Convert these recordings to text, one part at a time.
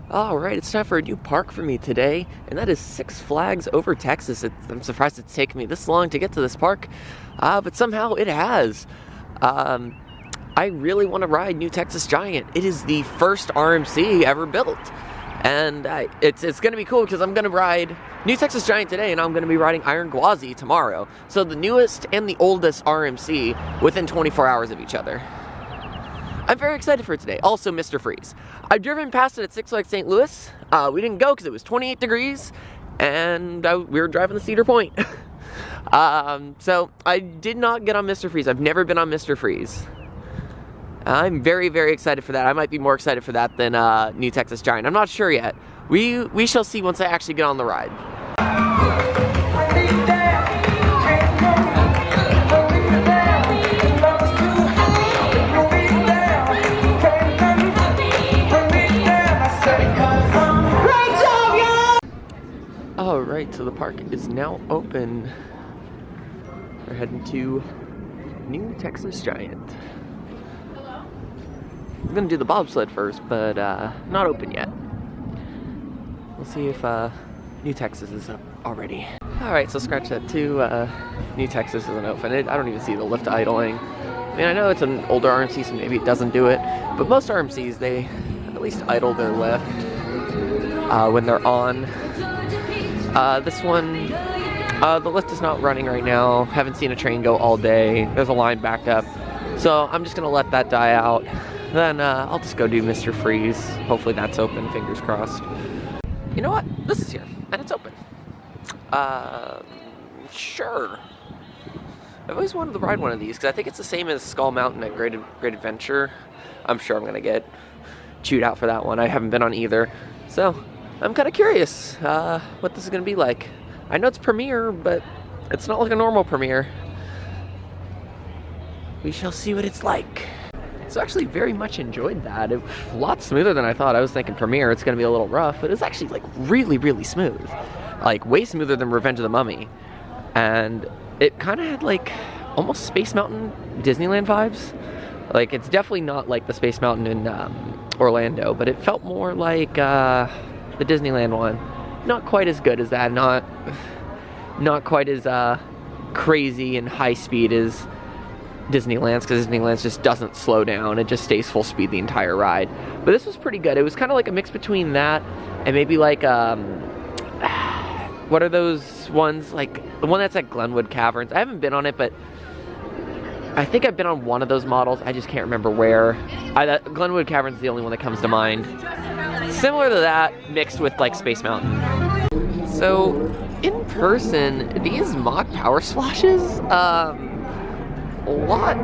Alright, it's time for a new park for me today, and that is Six Flags over Texas. I'm surprised it's taken me this long to get to this park, but somehow it has. I really want to ride New Texas Giant. It is the first RMC ever built, and it's going to be cool because I'm going to ride New Texas Giant today, and I'm going to be riding Iron Gwazi tomorrow. So the newest and the oldest RMC within 24 hours of each other. I'm very excited for it today. Also, Mr.Freeze. I've driven past it at Six Flags St. Louis. We didn't go because it was 28 degrees, and we were driving to Cedar Point. So I did not get on Mr.Freeze. I've never been on Mr.Freeze. I'm very, very excited for that. I might be more excited for that than New Texas Giant. I'm not sure yet. We shall see once I actually get on the ride. Alright, so the park is now open. We're heading to New Texas Giant. I'm gonna do the bobsled first, but not open yet. We'll see if New Texas is up already. Alright, so scratch that too. New Texas isn't open. I don't even see the lift idling. I mean, I know it's an older RMC, so maybe it doesn't do it, but most RMCs, they at least idle their lift when they're on. This one, the lift is not running right now. Haven't seen a train go all day. There's a line backed up. So I'm just gonna let that die out. Then I'll just go do Mr. Freeze. Hopefully that's open, fingers crossed. You know what? This is here, and it's open. Sure. I've always wanted to ride one of these, because I think it's the same as Skull Mountain at Great Adventure. I'm sure I'm gonna get chewed out for that one. I haven't been on either. So, I'm kind of curious what this is going to be like. I know it's premiere, but it's not like a normal premiere. We shall see what it's like. So actually very much enjoyed that. It was a lot smoother than I thought. I was thinking premiere, it's going to be a little rough, but it's actually like really, really smooth. Like way smoother than Revenge of the Mummy. And it kind of had like almost Space Mountain Disneyland vibes. Like it's definitely not like the Space Mountain in Orlando, but it felt more like the Disneyland one. Not quite as good as that, not quite as crazy and high speed as Disneyland's, because Disneyland's just doesn't slow down, it just stays full speed the entire ride. But this was pretty good. It was kind of like a mix between that and maybe like what are those ones, like the one that's at Glenwood Caverns. I haven't been on it, but I think I've been on one of those models. I just can't remember where. Glenwood Caverns is the only one that comes to mind. Similar to that, mixed with like Space Mountain. So, in person, these mock power splashes, a lot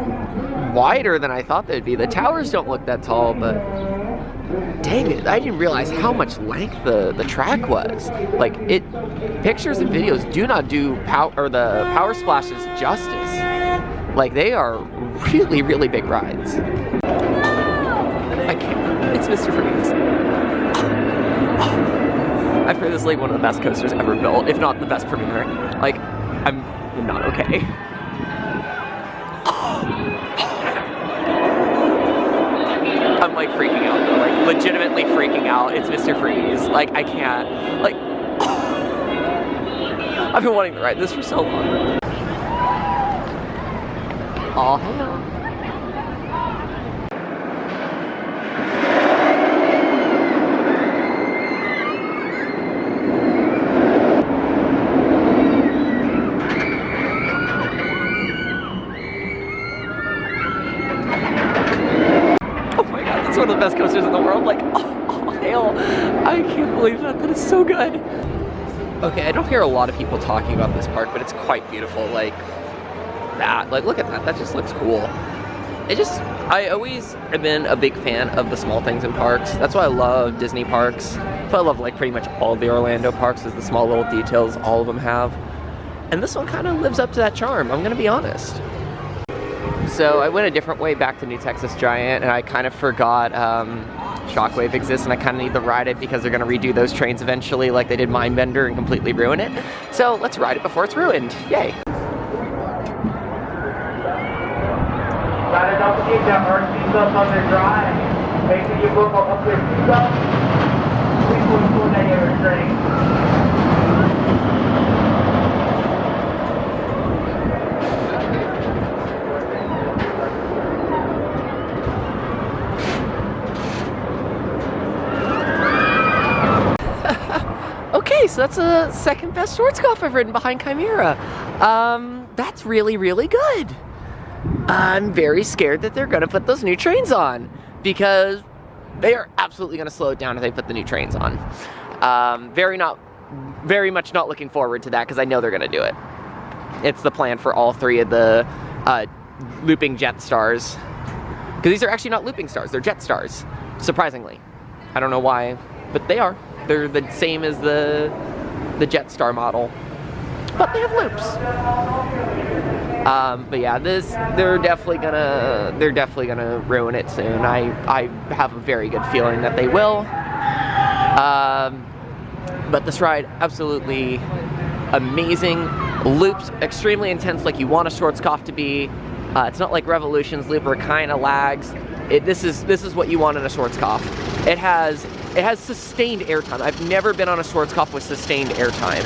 wider than I thought they'd be. The towers don't look that tall, but dang it, I didn't realize how much length the track was. Like, pictures and videos do not do the power splashes justice. Like, they are really, really big rides. I can't. It's Mr. Freeze. I've heard this is like one of the best coasters ever built, if not the best premiere. Like, I'm not okay. I'm like freaking out though, like legitimately freaking out. It's Mr. Freeze. Like, I can't. Like, I've been wanting to ride this for so long. Oh, hello. Oh my god, that's one of the best coasters in the world. Like, oh hell. I can't believe that. That is so good. Okay, I don't hear a lot of people talking about this park, but it's quite beautiful. Like, like look at that just looks cool. I always have been a big fan of the small things in parks. That's why I love Disney parks. That's why I love like pretty much all of the Orlando parks, is the small little details all of them have. And this one kind of lives up to that charm, I'm gonna be honest. So I went a different way back to New Texas Giant, and I kind of forgot Shockwave exists, and I kind of need to ride it because they're gonna redo those trains eventually like they did Mindbender and completely ruin it. So let's ride it before it's ruined, yay. Don't forget your emergency stuff under dry. Make sure you book up your seatbelt. Okay, so that's the second best Schwarzkopf I've ridden behind Chimera. That's really, really good. I'm very scared that they're gonna put those new trains on, because they are absolutely gonna slow it down if they put the new trains on. Very much not looking forward to that, because I know they're gonna do it. It's the plan for all three of the looping jet stars. Because these are actually not looping stars, they're jet stars, surprisingly. I don't know why, but they are. They're the same as the Jetstar model, but they have loops. But yeah, they're definitely gonna ruin it soon. I have a very good feeling that they will. But this ride, absolutely amazing. Loops, extremely intense, like you want a Schwarzkopf to be. It's not like Revolution's loop where it kind of lags. This is what you want in a Schwarzkopf. It has sustained airtime. I've never been on a Schwarzkopf with sustained airtime.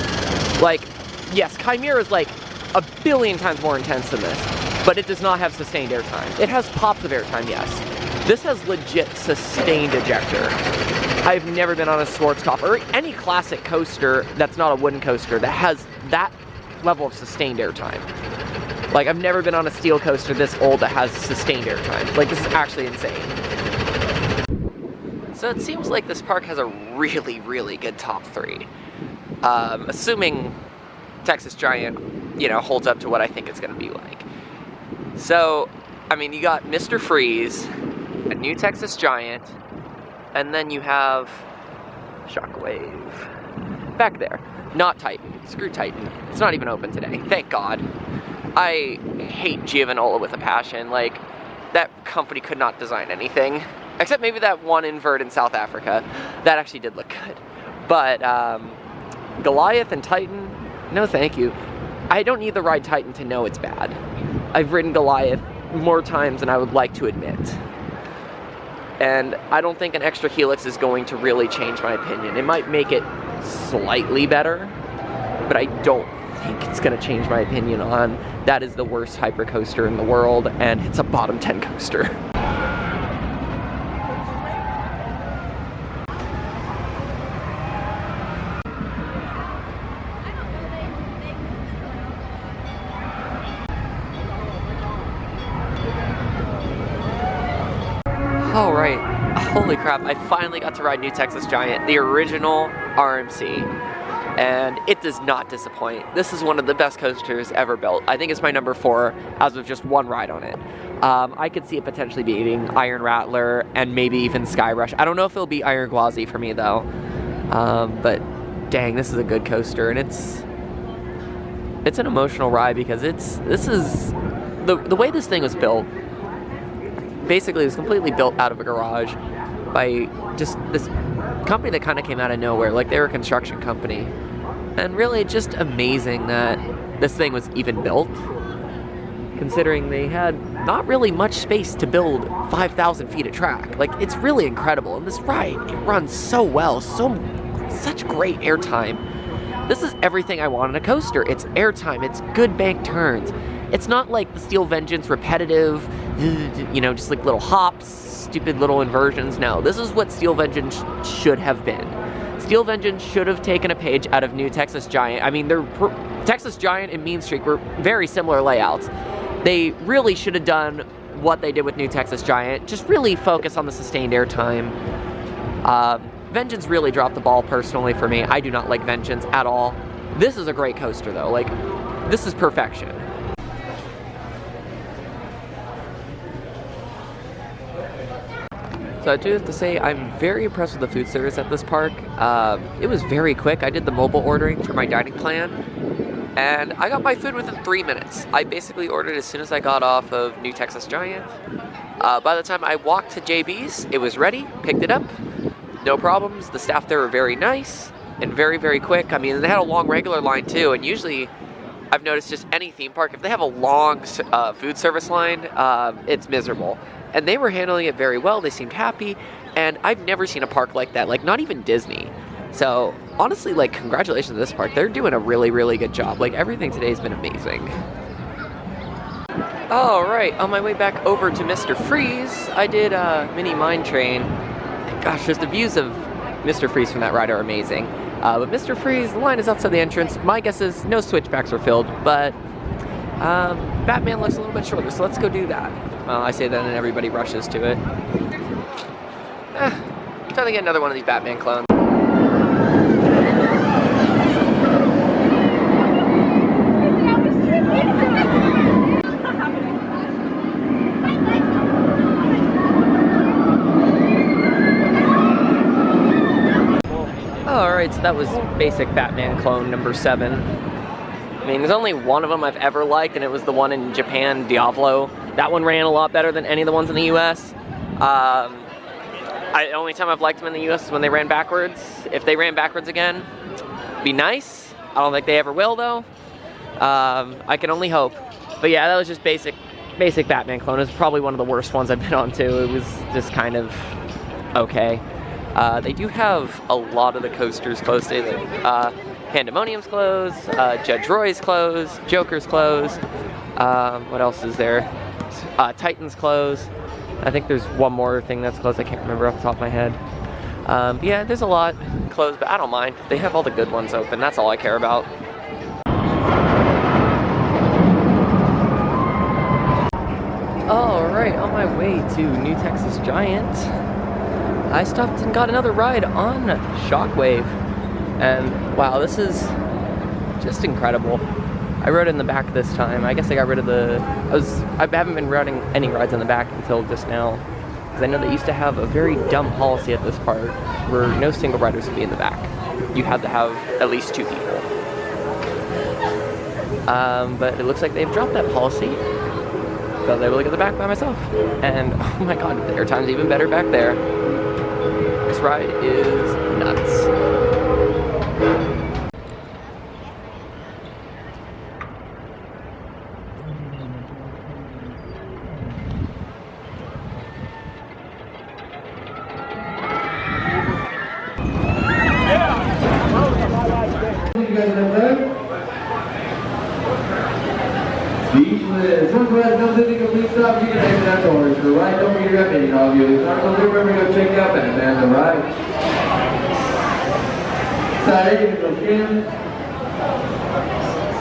Like, yes, Chimera is like a billion times more intense than this, but it does not have sustained airtime. It has pops of airtime, yes. This has legit sustained ejector. I've never been on a Schwarzkopf or any classic coaster that's not a wooden coaster that has that level of sustained airtime. Like, I've never been on a steel coaster this old that has sustained airtime. Like, this is actually insane. So it seems like this park has a really, really good top three. Assuming Texas Giant, you know, holds up to what I think it's going to be like. So, I mean, you got Mr.Freeze, a new Texas Giant, and then you have Shockwave back there. Not Titan. Screw Titan. It's not even open today. Thank God. I hate Giovanola with a passion. Like, that company could not design anything. Except maybe that one invert in South Africa. That actually did look good. But, Goliath and Titan, no thank you. I don't need the ride Titan to know it's bad. I've ridden Goliath more times than I would like to admit. And I don't think an extra helix is going to really change my opinion. It might make it slightly better, but I don't think it's going to change my opinion on that is the worst hypercoaster in the world, and it's a bottom 10 coaster. All right, holy crap, I finally got to ride New Texas Giant, the original RMC, and it does not disappoint. This is one of the best coasters ever built. I think it's my number 4 as of just one ride on it. I could see it potentially beating Iron Rattler and maybe even Sky Rush. I don't know if it'll be Iron Gwazi for me though, but dang, this is a good coaster, and it's an emotional ride because this is the way this thing was built. Basically, it was completely built out of a garage by just this company that kind of came out of nowhere. Like, they were a construction company. And really, just amazing that this thing was even built, considering they had not really much space to build 5,000 feet of track. Like, it's really incredible. And this ride, it runs so well, such great airtime. This is everything I want in a coaster. It's airtime, it's good bank turns. It's not like the Steel Vengeance repetitive, you know, just like little hops, stupid little inversions. No, this is what Steel Vengeance should have been. Steel Vengeance should have taken a page out of New Texas Giant. I mean, Texas Giant and Mean Streak were very similar layouts. They really should have done what they did with New Texas Giant. Just really focus on the sustained airtime. Vengeance really dropped the ball personally for me. I do not like Vengeance at all. This is a great coaster though. Like, this is perfection. So I do have to say, I'm very impressed with the food service at this park. It was very quick. I did the mobile ordering for my dining plan, and I got my food within 3 minutes. I basically ordered as soon as I got off of New Texas Giant. By the time I walked to JB's, it was ready, picked it up, no problems. The staff there were very nice and very, very quick. I mean, they had a long regular line too, and usually I've noticed just any theme park, if they have a long food service line, it's miserable. And they were handling it very well. They seemed happy. and I've never seen a park like that, like not even Disney. So honestly, like, congratulations to this park. They're doing a really, really good job. Like, everything today has been amazing. Alright, on my way back over to Mr. Freeze, I did a mini mine train. And gosh, just the views of Mr. Freeze from that ride are amazing. But Mr. Freeze, the line is outside the entrance. My guess is no switchbacks were filled, but Batman looks a little bit shorter, so let's go do that. Well, I say that and everybody rushes to it. Time to get another one of these Batman clones. Alright, so that was basic Batman clone number 7. I mean, there's only one of them I've ever liked, and it was the one in Japan, Diablo. That one ran a lot better than any of the ones in the US. The only time I've liked them in the US is when they ran backwards. If they ran backwards again, be nice. I don't think they ever will, though. I can only hope. But yeah, that was just basic Batman clone. It was probably one of the worst ones I've been on, too. It was just kind of okay. They do have a lot of the coasters closed today. Pandemonium's closed, Judge Roy's closed, Joker's closed. What else is there? Titan's closed. I think there's one more thing that's closed. I can't remember off the top of my head. Yeah, there's a lot closed, but I don't mind. They have all the good ones open. That's all I care about. Alright, on my way to New Texas Giant, I stopped and got another ride on Shockwave. And wow, this is just incredible. I rode in the back this time. I guess I got rid of I haven't been riding any rides in the back until just now. Because I know they used to have a very dumb policy at this park where no single riders could be in the back. You had to have at least 2 people. But it looks like they've dropped that policy. So I was able to get the back by myself. And oh my god, the airtime's even better back there. This ride is nuts. As soon as the ride comes in, you can please stop. You can exit that door. To the right, don't forget your opinion, all of you. Start to remember to go check you out and the right. Side A, you can go skin.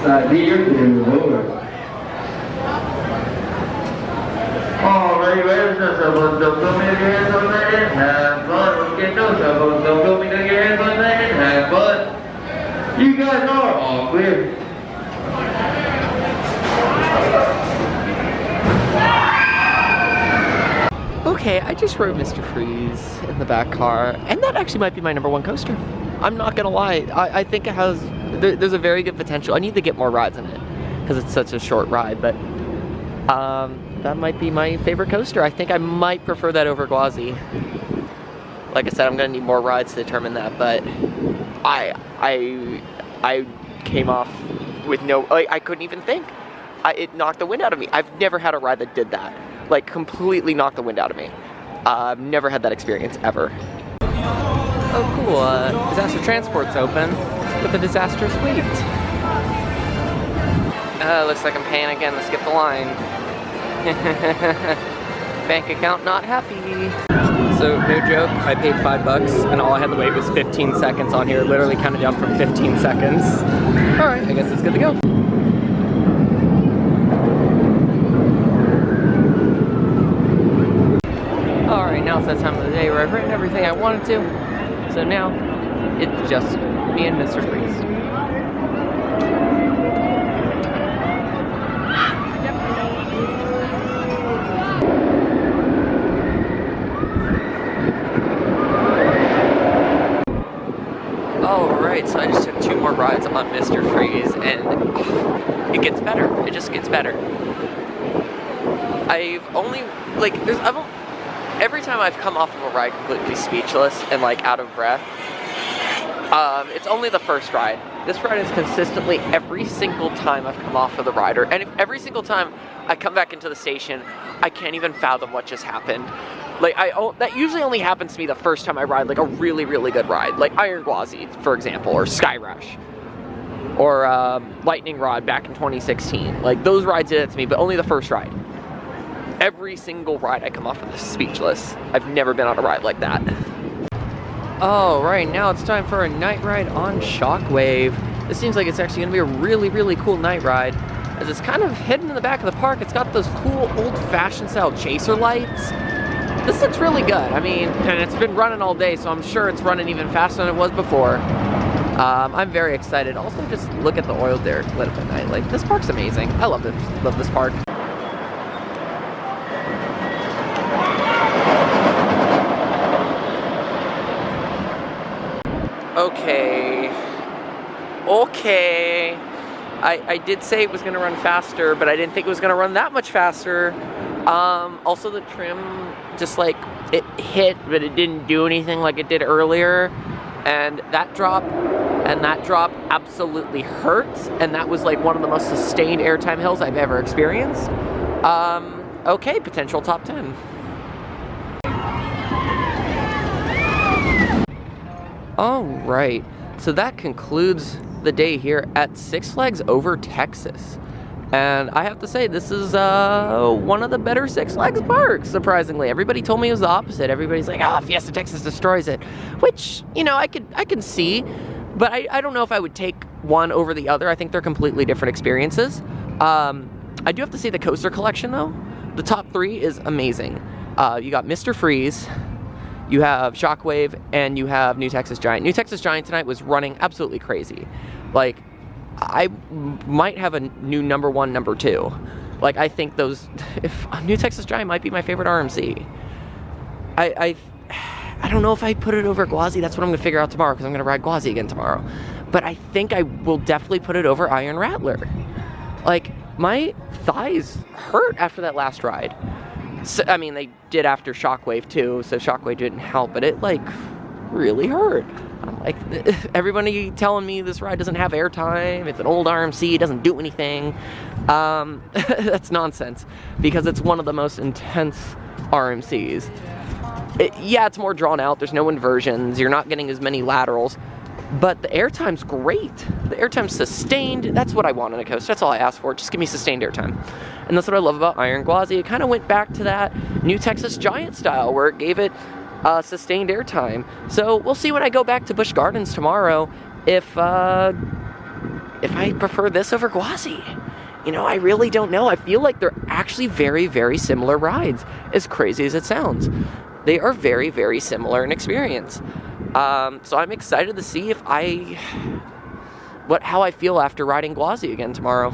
Side B, you're clear over. Alright, well, don't go make your hands on that and have fun. Get no trouble, don't go make your hands on that and have fun. You guys are all clear. Okay, I just rode Mr. Freeze in the back car, and that actually might be my #1 coaster. I'm not gonna lie, I think it has, there's a very good potential. I need to get more rides in it, because it's such a short ride, but that might be my favorite coaster. I think I might prefer that over Gwazi. Like I said, I'm gonna need more rides to determine that, but I came off with no, I couldn't even think. It knocked the wind out of me. I've never had a ride that did that. Like, completely knocked the wind out of me. I've never had that experience, ever. Oh, cool. Disaster Transport's open with a disastrous wait. Looks like I'm paying again to skip the line. Bank account not happy. So, no joke, I paid $5 and all I had to wait was 15 seconds on here. Literally counted down from 15 seconds. Alright, I guess it's good to go. Alright, now it's that time of the day where I've written everything I wanted to. So now, it's just me and Mr. Freeze. Alright, so I just took 2 more rides on Mr. Freeze, and it gets better. It just gets better. Every time I've come off of a ride completely speechless and, like, out of breath, it's only the first ride. This ride is consistently every single time I've come off of the rider, and every single time I come back into the station, I can't even fathom what just happened. Like, that usually only happens to me the first time I ride, like, a really, really good ride. Like Iron Gwazi, for example, or Sky Rush. Or Lightning Rod back in 2016. Like, those rides did it to me, but only the first ride. Every single ride I come off of this speechless. I've never been on a ride like that. All right, now it's time for a night ride on Shockwave. This seems like it's actually gonna be a really, really cool night ride, as it's kind of hidden in the back of the park. It's got those cool old-fashioned style chaser lights. This looks really good. I mean, and it's been running all day, so I'm sure it's running even faster than it was before. I'm very excited. Also, just look at the oil derrick lit up at night. Like, this park's amazing. I love this park. Okay. I did say it was gonna run faster, but I didn't think it was gonna run that much faster. Also the trim, just like, it hit, but it didn't do anything like it did earlier. And that drop absolutely hurt. And that was like one of the most sustained airtime hills I've ever experienced. Okay, potential top 10. All right, so that concludes the day here at Six Flags Over Texas. And I have to say, this is one of the better Six Flags parks, surprisingly. Everybody told me it was the opposite. Everybody's like, oh, Fiesta Texas destroys it. Which, you know, I can see, but I don't know if I would take one over the other. I think they're completely different experiences. I do have to say the coaster collection, though. The top 3 is amazing. You got Mr.Freeze, you have Shockwave, and you have New Texas Giant. New Texas Giant tonight was running absolutely crazy. Like, I might have a new number 1, number 2. Like, I think New Texas Giant might be my favorite RMC. I don't know if I put it over Gwazi. That's what I'm going to figure out tomorrow, because I'm going to ride Gwazi again tomorrow. But I think I will definitely put it over Iron Rattler. Like, my thighs hurt after that last ride. So, I mean, they did after Shockwave too, so Shockwave didn't help, but it, like, really hurt. I'm like, everybody telling me this ride doesn't have airtime, it's an old RMC, it doesn't do anything. That's nonsense, because it's one of the most intense RMCs. Yeah, it's more drawn out, there's no inversions, you're not getting as many laterals, but the airtime's great. The airtime's sustained. That's what I want in a coaster. That's all I ask for. Just give me sustained airtime. And that's what I love about Iron Gwazi. It kind of went back to that New Texas Giant style, where it gave it sustained airtime. So we'll see when I go back to Busch Gardens tomorrow if I prefer this over Gwazi. You know, I really don't know. I feel like they're actually very, very similar rides, as crazy as it sounds. They are very, very similar in experience. So I'm excited to see how I feel after riding Gwazi again tomorrow.